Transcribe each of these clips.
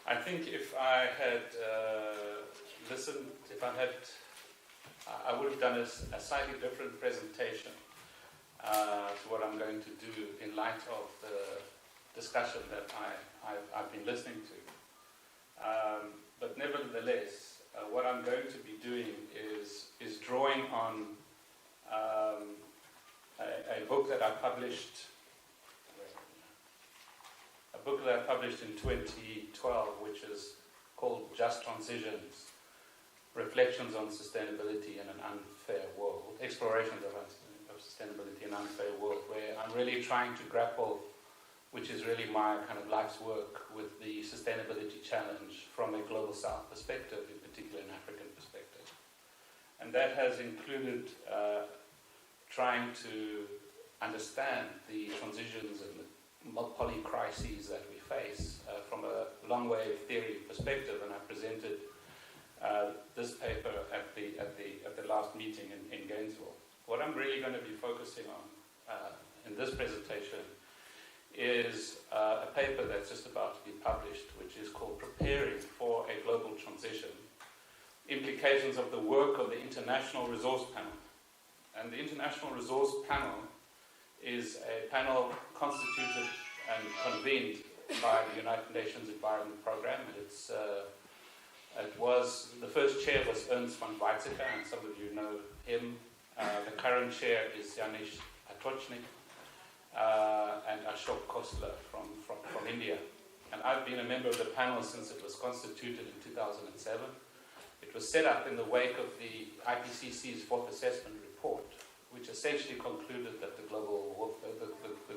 I think if I had listened, I would have done a slightly different presentation to what I'm going to do in light of the discussion that I've been listening to. But nevertheless, what I'm going to be doing is drawing on a book that I published. A book that I published in 2012, which is called Just Transitions, Reflections on Sustainability in an Unfair World, Explorations of Sustainability in an Unfair World, where I'm really trying to grapple, which is really my kind of life's work, with the sustainability challenge from a global south perspective, in particular an African perspective. And that has included trying to understand the transitions and the polycrises that we face from a long-wave theory perspective, and I presented this paper at the last meeting in Gainesville. What I'm really going to be focusing on in this presentation is a paper that's just about to be published, which is called Preparing for a Global Transition, Implications of the Work of the International Resource Panel. And the International Resource Panel is a panel constituted and convened by the United Nations Environment Programme. The first chair was Ernst von Weizsäcker, and some of you know him. The current chair is Janis Atochnik and Ashok Khosla from India. And I've been a member of the panel since it was constituted in 2007. It was set up in the wake of the IPCC's fourth assessment report, which essentially concluded that the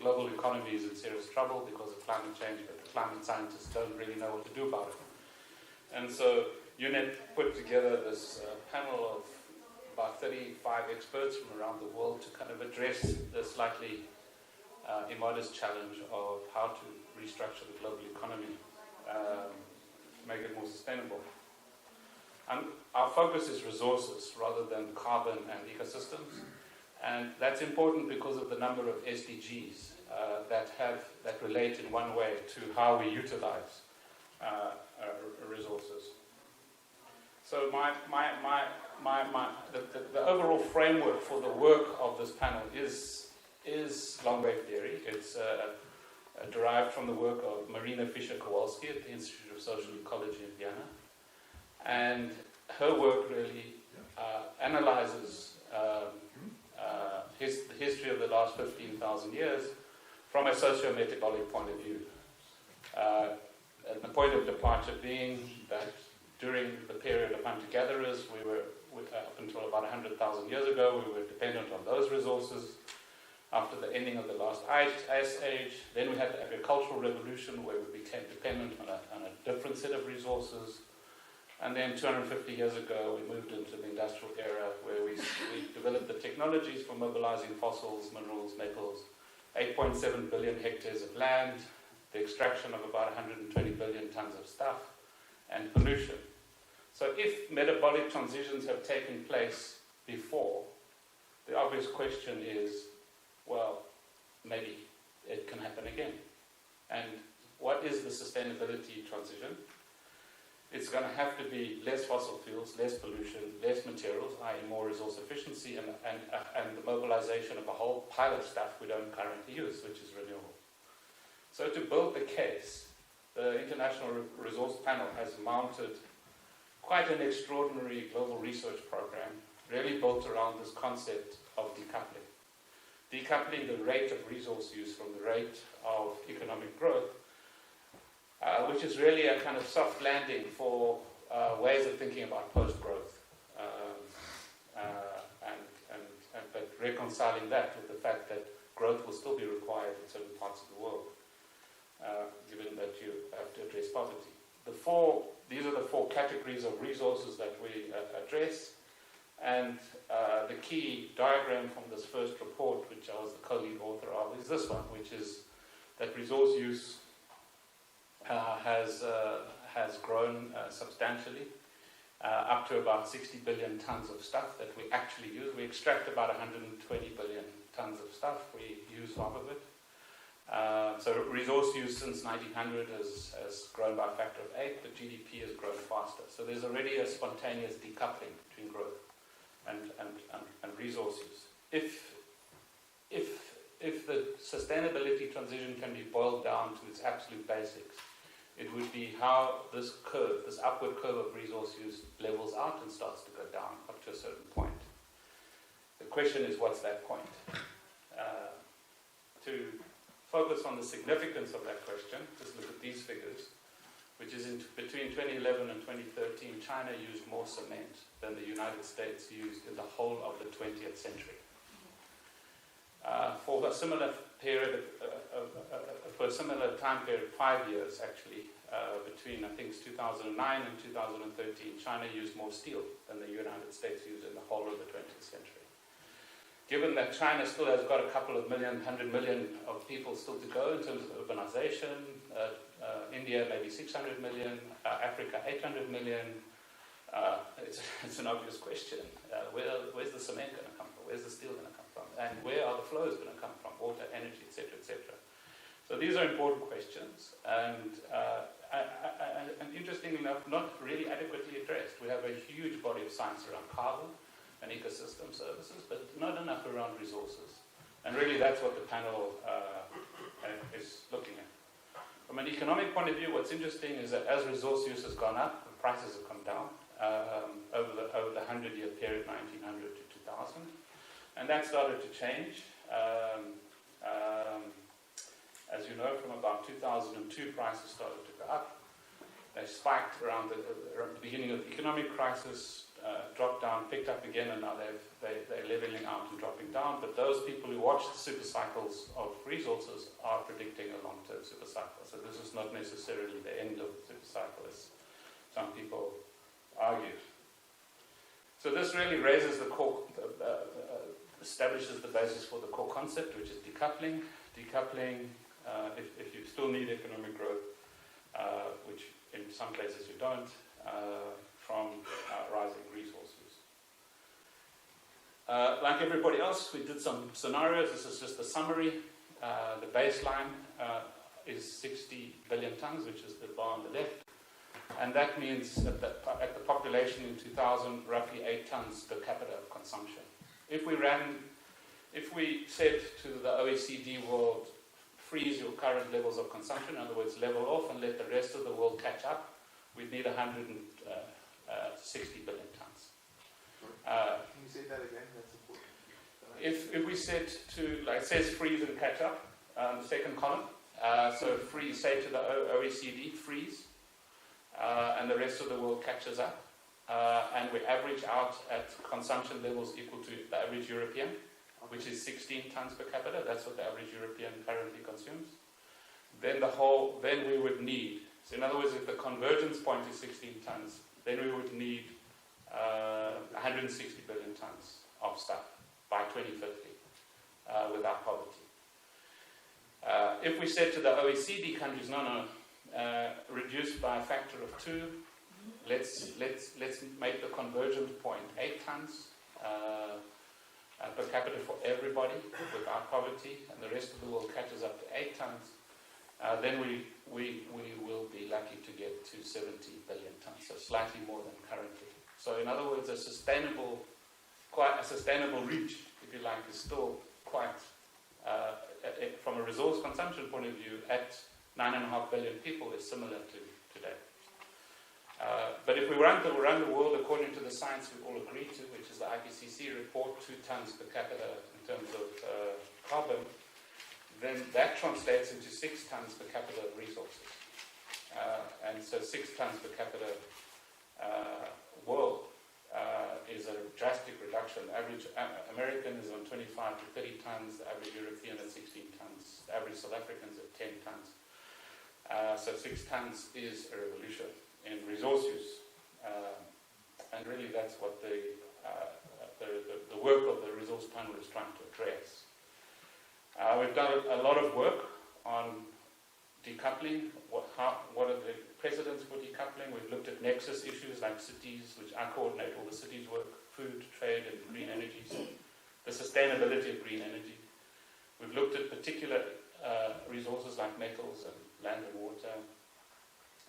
global economy is in serious trouble because of climate change, but the climate scientists don't really know what to do about it. And so UNEP put together this panel of about 35 experts from around the world to kind of address the slightly immodest challenge of how to restructure the global economy to make it more sustainable. And our focus is resources rather than carbon and ecosystems. And that's important because of the number of SDGs that relate in one way to how we utilize resources. So the overall framework for the work of this panel is long-wave theory. It's derived from the work of Marina Fischer-Kowalski at the Institute of Social Ecology in Vienna. And her work really analyzes the history of the last 15,000 years from a socio-metabolic point of view. And the point of departure being that during the period of hunter-gatherers, up until about 100,000 years ago, we were dependent on those resources. After the ending of the last ice age, then we had the agricultural revolution where we became dependent on a different set of resources. And then 250 years ago, we moved into the industrial era where we developed the technologies for mobilizing fossils, minerals, metals, 8.7 billion hectares of land, the extraction of about 120 billion tons of stuff, and pollution. So if metabolic transitions have taken place before, the obvious question is, well, maybe it can happen again. And what is the sustainability transition? It's going to have to be less fossil fuels, less pollution, less materials, i.e. more resource efficiency, and the mobilization of a whole pile of stuff we don't currently use, which is renewable. So to build the case, the International Resource Panel has mounted quite an extraordinary global research program, really built around this concept of decoupling. Decoupling the rate of resource use from the rate of economic growth, which is really a kind of soft landing for ways of thinking about post-growth, but reconciling that with the fact that growth will still be required in certain parts of the world, given that you have to address poverty. These are the four categories of resources that we address, and the key diagram from this first report, which I was the co-lead author of, is this one, which is that resource use has grown substantially, up to about 60 billion tons of stuff that we actually use. We extract about 120 billion tons of stuff. We use half of it. So resource use since 1900 has grown by a factor of 8, but GDP has grown faster. So there's already a spontaneous decoupling between growth and resource use. If the sustainability transition can be boiled down to its absolute basics, it would be how this curve, this upward curve of resource use levels out and starts to go down up to a certain point. The question is, what's that point? To focus on the significance of that question, just look at these figures, which is between 2011 and 2013, China used more cement than the United States used in the whole of the 20th century. For a similar period, for a similar time period, 5 years actually, between I think it's 2009 and 2013, China used more steel than the United States used in the whole of the 20th century. Given that China still has got a couple of 100 million of people still to go in terms of urbanization, India maybe 600 million, Africa 800 million, it's an obvious question. Where's the cement going to come from? Where's the steel going to come from? And where are the flows going to come from? Water, energy, etc., etc. So these are important questions, and interestingly enough, not really adequately addressed. We have a huge body of science around carbon and ecosystem services, but not enough around resources. And really that's what the panel is looking at. From an economic point of view, what's interesting is that as resource use has gone up, the prices have come down over the 100-year period, 1900 to 2000. And that started to change. As you know, from about 2002, prices started to go up. They spiked around the beginning of the economic crisis, dropped down, picked up again, and now they're leveling out and dropping down. But those people who watch the super cycles of resources are predicting a long-term super cycle. So this is not necessarily the end of the super cycle, as some people argue. So this really raises the core, establishes the basis for the core concept, which is decoupling. Decoupling, if you still need economic growth, which in some places you don't, from rising resources. Like everybody else, we did some scenarios. This is just a summary. The baseline is 60 billion tons, which is the bar on the left. And that means that at the population in 2000, roughly 8 tons per capita of consumption. If we said to the OECD world, freeze your current levels of consumption, in other words, level off and let the rest of the world catch up, we'd need 160 billion tons. Can you say that again? That's important. If we said to, like it says, freeze and catch up, the second column, so freeze, say to the OECD, freeze, and the rest of the world catches up, and we average out at consumption levels equal to the average European, which is 16 tons per capita. That's what the average European currently consumes. Then we would need, so in other words, if the convergence point is 16 tons, then we would need 160 billion tons of stuff by 2050 without poverty. If we said to the OECD countries, no, reduce by a factor of 2, let's make the convergent point 8 tons per capita for everybody without poverty, and the rest of the world catches up to 8 tons, then we will be lucky to get to 70 billion tons, so slightly more than currently. So in other words, quite a sustainable reach, if you like, is still quite, from a resource consumption point of view, at 9.5 billion people is similar to today. But if we run the world according to the science we all agree to, which is the IPCC report, 2 tons per capita in terms of carbon, then that translates into 6 tons per capita of resources. And so 6 tons per capita world is a drastic reduction. The average American is on 25 to 30 tons, the average European at 16 tons, the average South African is at 10 tons. So 6 tons is a revolution in resource use. And really that's what the work of the resource panel is trying to address. We've done a lot of work on decoupling. What are the precedents for decoupling? We've looked at nexus issues like cities, which I coordinate all the cities' work, food, trade, and green energy, the sustainability of green energy. We've looked at particular resources like metals and land and water.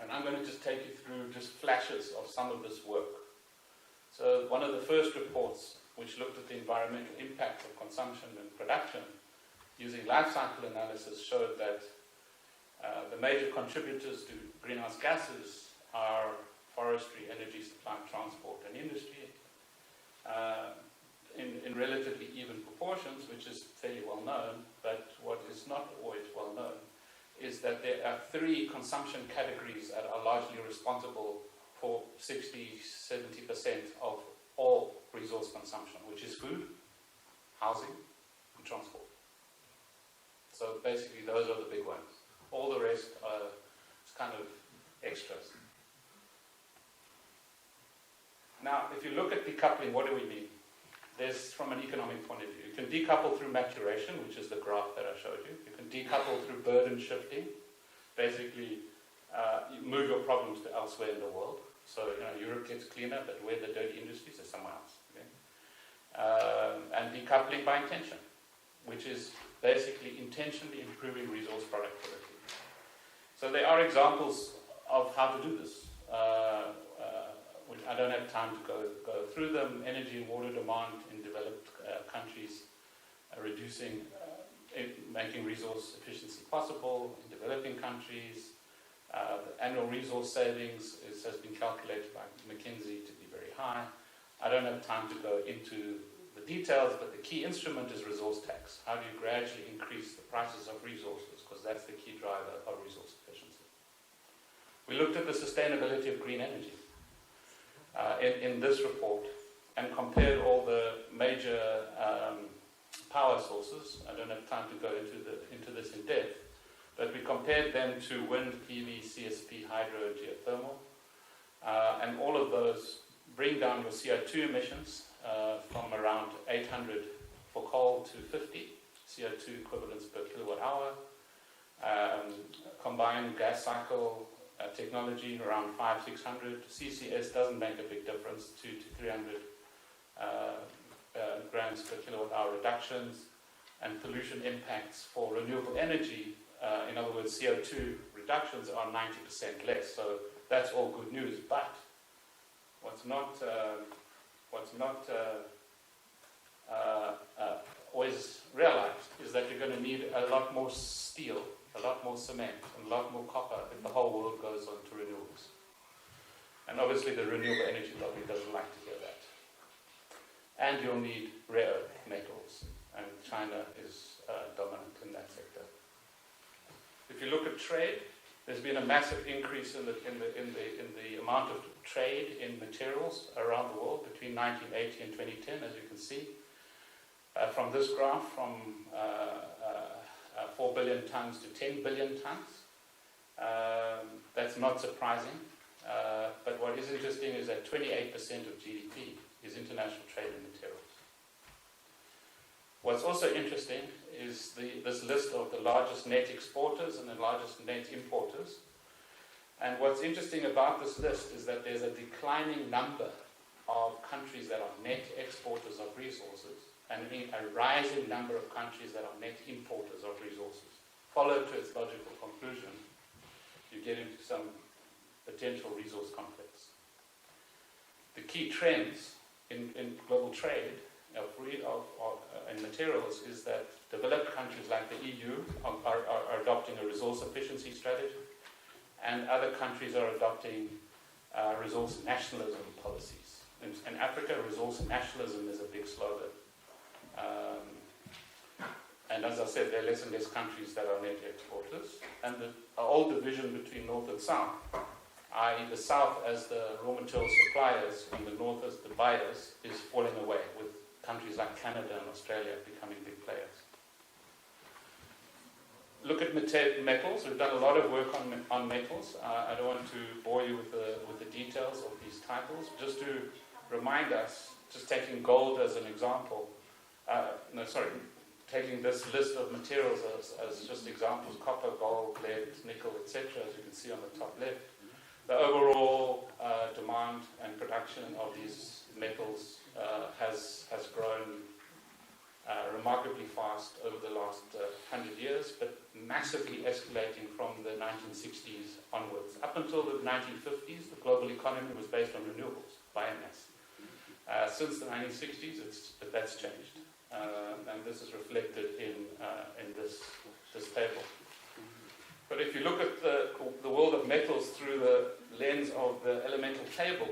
And I'm going to just take you through just flashes of some of this work. So one of the first reports which looked at the environmental impacts of consumption and production using life cycle analysis showed that the major contributors to greenhouse gases are forestry, energy supply, transport, and industry in relatively even proportions, which is fairly well known. But what is not always well known is that there are three consumption categories that are largely responsible for 60-70% of all resource consumption, which is food, housing, and transport. So basically those are the big ones. All the rest are kind of extras. Now, if you look at decoupling, what do we mean? There's, from an economic point of view, you can decouple through maturation, which is the graph that I showed you. You can decouple through burden shifting. Basically, you move your problems to elsewhere in the world. So, Europe gets cleaner, but where the dirty industries are somewhere else. Okay? And decoupling by intention, which is basically intentionally improving resource productivity. So there are examples of how to do this. Which I don't have time to go through them. Energy and water demand in developed countries, reducing, making resource efficiency possible in developing countries. The annual resource savings has been calculated by McKinsey to be very high. I don't have time to go into the details, but the key instrument is resource tax. How do you gradually increase the prices of resources? Because that's the key driver of resource efficiency. We looked at the sustainability of green energy in this report and compared all the major power sources. I don't have time to go into this in depth, but we compared them to wind, PV, CSP, hydro, and geothermal. And all of those bring down your CO2 emissions from around 800 for coal to 50 CO2 equivalents per kilowatt hour. Combined gas cycle technology around 500-600. CCS doesn't make a big difference, 200 to 300 grams per kilowatt hour reductions. And pollution impacts for renewable energy, in other words CO2 reductions, are 90% less. So that's all good news. But what's not always realized is that you're going to need a lot more steel, a lot more cement, and a lot more copper if the whole world goes on to renewables. And obviously the renewable energy lobby doesn't like to hear that. And you'll need rare earth metals, and China is dominant in that sector. If you look at trade, there's been a massive increase in the amount of trade in materials around the world between 1980 and 2010, as you can see. From this graph, from 4 billion tons to 10 billion tons. That's not surprising. But what is interesting is that 28% of GDP is international trade in materials. What's also interesting is this list of the largest net exporters and the largest net importers. And what's interesting about this list is that there's a declining number of countries that are net exporters of resources, and a rising number of countries that are net importers of resources. Followed to its logical conclusion, you get into some potential resource conflicts. The key trends in global trade in materials is that developed countries like the EU are adopting a resource efficiency strategy, and other countries are adopting resource nationalism policies. In Africa, resource nationalism is a big slogan. And as I said, there are less and less countries that are net exporters. And the old division between North and South, i.e. the South as the raw material suppliers and the North as the buyers, is falling away, with countries like Canada and Australia becoming big players. Look at metals. We've done a lot of work on metals. I don't want to bore you with the details of these titles. Just to remind us, just taking gold as an example, taking this list of materials as just examples: copper, gold, lead, nickel, etc., as you can see on the top left. The overall demand and production of these metals has grown remarkably fast over the last 100 years, but massively escalating from the 1960s onwards. Up until the 1950s, the global economy was based on renewables, biomass. Since the 1960s, that's changed. And this is reflected in this table. But if you look at the world of metals through the lens of the elemental table,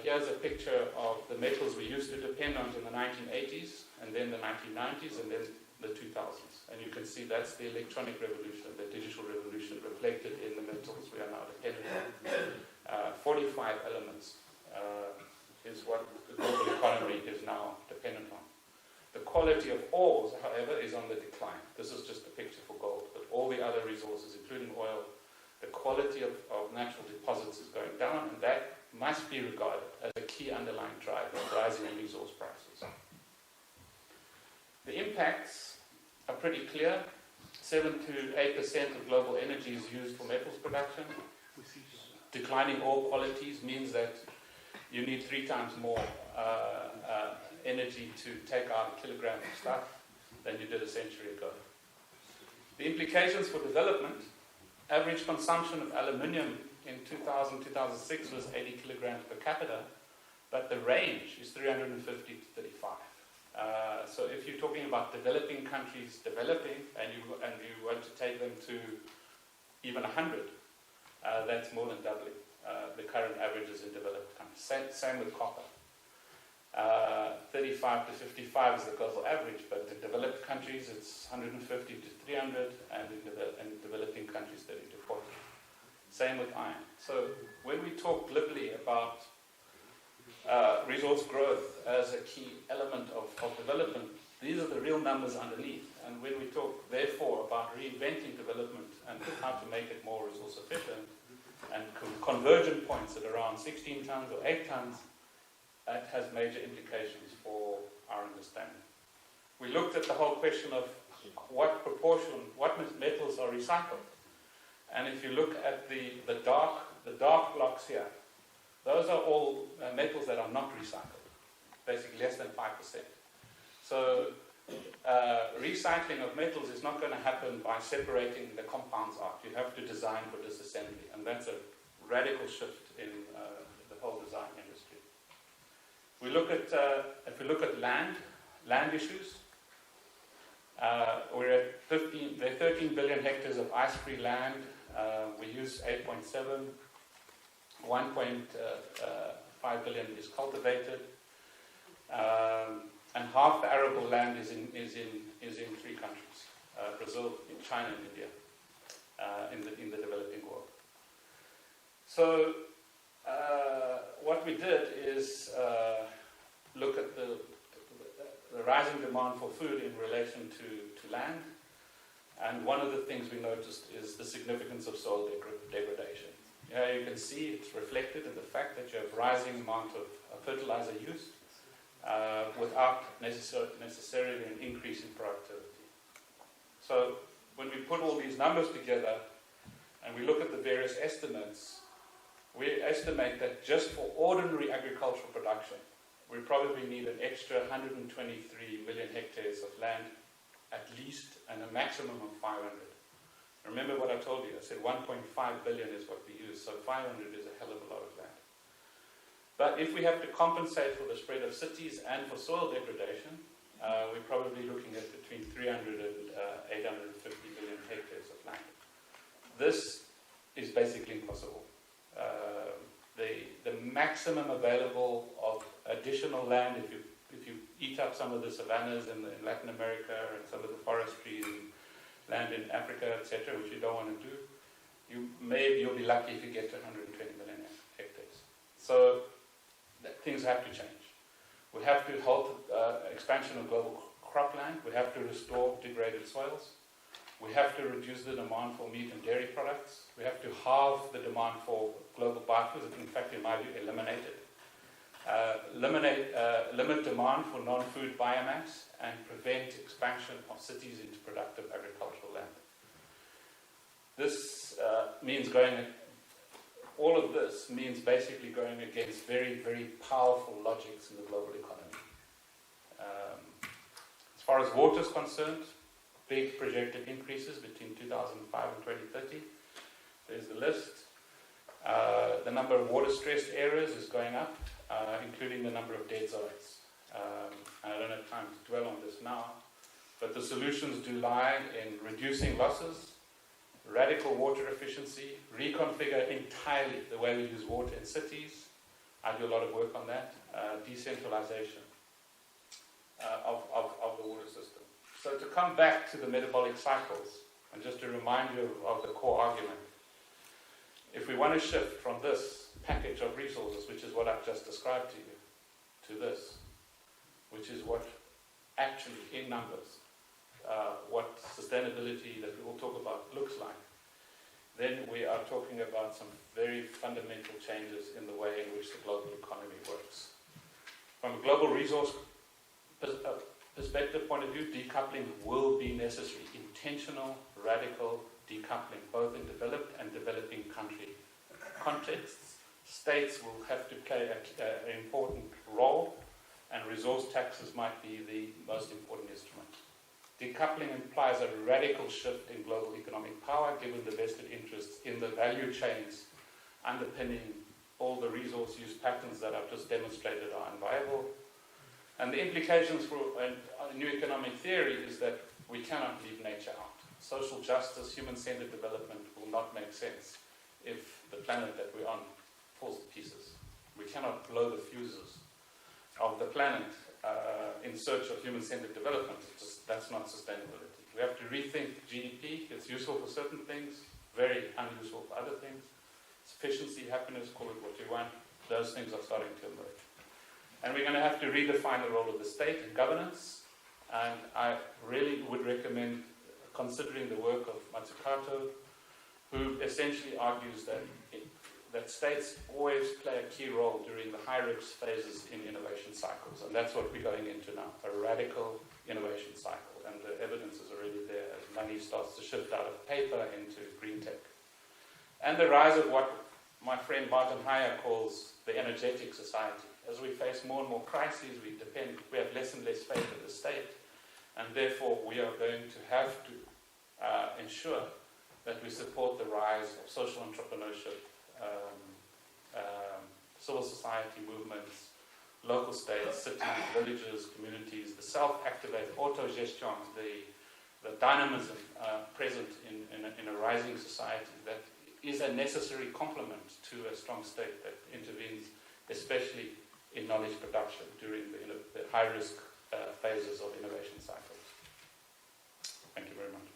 here's a picture of the metals we used to depend on in the 1980s, and then the 1990s, and then the 2000s. And you can see that's the electronic revolution, the digital revolution reflected in the metals we are now dependent on. 45 elements is what the global economy is now dependent on. The quality of ores, however, is on the decline. This is just a picture for gold, but all the other resources, including oil, the quality of natural deposits is going down, and that must be regarded as a key underlying driver of rising resource prices. The impacts are pretty clear. 7 to 8% of global energy is used for metals production. Declining ore qualities means that you need 3 times more energy to take out a kilogram of stuff than you did a century ago. The implications for development: average consumption of aluminium in 2000-2006 was 80 kilograms per capita, but the range is 350 to 35. So if you're talking about developing countries developing, and you want to take them to even 100, that's more than doubling the current averages in developed countries. Same with copper. 35 to 55 is the global average, but in developed countries it's 150 to 300, and in developing countries 30 to 40. Same with iron. So when we talk glibly about resource growth as a key element of development, these are the real numbers underneath. And when we talk, therefore, about reinventing development and how to make it more resource efficient, and convergent points at around 16 tons or 8 tons, that has major implications for our understanding. We looked at the whole question of what proportion, what metals are recycled. And if you look at the dark blocks here, those are all metals that are not recycled, basically less than 5%. So recycling of metals is not going to happen by separating the compounds out. You have to design for disassembly, and that's a radical shift in the whole design industry. If we look at land issues, we're at 13 billion hectares of ice-free land. We use 8.7. 1.5 billion is cultivated, and half the arable land is in 3 countries: Brazil, China, and India, in the developing world. So what we did is look at the rising demand for food in relation to land, and one of the things we noticed is the significance of soil degradation. You can see it's reflected in the fact that you have rising amount of fertilizer use without necessarily an increase in productivity. So when we put all these numbers together and we look at the various estimates, we estimate that just for ordinary agricultural production, we probably need an extra 123 million hectares of land at least, and a maximum of 500. Remember what I told you, I said 1.5 billion is what we use, so 500 is a hell of a lot of land. But if we have to compensate for the spread of cities and for soil degradation, we're probably looking at between 300 and 850 billion hectares of land. This is basically impossible. The maximum available of additional land, if you eat up some of the savannas in Latin America and some of the forestry and land in Africa, etc., which you don't want to do, you'll be lucky if you get to 120 million hectares. So things have to change. We have to halt expansion of global cropland. We have to restore degraded soils. We have to reduce the demand for meat and dairy products. We have to halve the demand for global biofuels. In fact, in my view, eliminate it. Limit demand for non-food biomass and prevent expansion of cities into productive agricultural land. This means all of this means basically going against very, very powerful logics in the global economy. As far as water is concerned, big projected increases between 2005 and 2030. There's the list. The number of water-stressed areas is going up, including the number of dead zones. And I don't have time to dwell on this now, but the solutions do lie in reducing losses, radical water efficiency, reconfigure entirely the way we use water in cities. I do a lot of work on that. Decentralization of the water system. So to come back to the metabolic cycles, and just to remind you of the core argument, if we want to shift from this package of resources, which is what I've just described to you, to this, which is what actually, in numbers, what sustainability that we will talk about looks like, then we are talking about some very fundamental changes in the way in which the global economy works. From a global resource perspective point of view, decoupling will be necessary. Intentional, radical decoupling, both in developed and developing country contexts. States will have to play an important role, and resource taxes might be the most important instrument. Decoupling implies a radical shift in global economic power, given the vested interests in the value chains underpinning all the resource use patterns that I've just demonstrated are unviable. And the implications for a new economic theory is that we cannot leave nature out. Social justice, human-centered development will not make sense if the planet that we're on falls to pieces. We cannot blow the fuses of the planet in search of human-centered development. That's not sustainability. We have to rethink GDP. It's useful for certain things, very unuseful for other things. Sufficiency, happiness, call it what you want. Those things are starting to emerge. And we're going to have to redefine the role of the state in governance. And I really would recommend considering the work of Matsukato, who essentially argues that states always play a key role during the high-risk phases in innovation cycles. And that's what we're going into now, a radical innovation cycle. And the evidence is already there as money starts to shift out of paper into green tech. And the rise of what my friend Martin Heyer calls the energetic society. As we face more and more crises, we have less and less faith in the state, and therefore we are going to have to ensure that we support the rise of social entrepreneurship, civil society movements, local states, cities, villages, communities, the self-activated autogestion, the dynamism present in a rising society that is a necessary complement to a strong state that intervenes, especially in knowledge production during the high-risk phases of innovation cycles. Thank you very much.